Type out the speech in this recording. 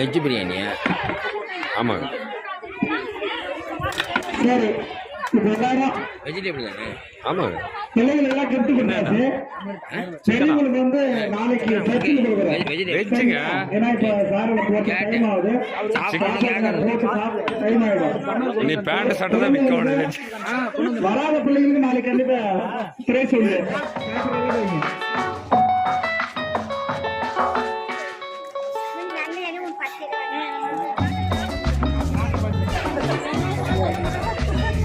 Veg பிரியாணியா? ஆமாங்க. சரி, எல்லாரும் வெஜிடபிள் தானே? ஆமாங்க. பிள்ளைகள் எல்லாம் கெட்டு கொடுத்தாச்சு. பெரியவங்களுக்கு வந்து நாளைக்கு சர்ச்சில் கொடுக்குறோம். வெஜ்ஜுங்க. ஏன்னா இப்ப சாரோட போட்டு டைம் ஆகுது. டைம் ஆயிடும். நீ பேண்ட் சட்டை தான் விற்கணும். வராத பிள்ளைங்களுக்கு நாளைக்கு கண்டிப்பா பிரைஸ் உண்டு.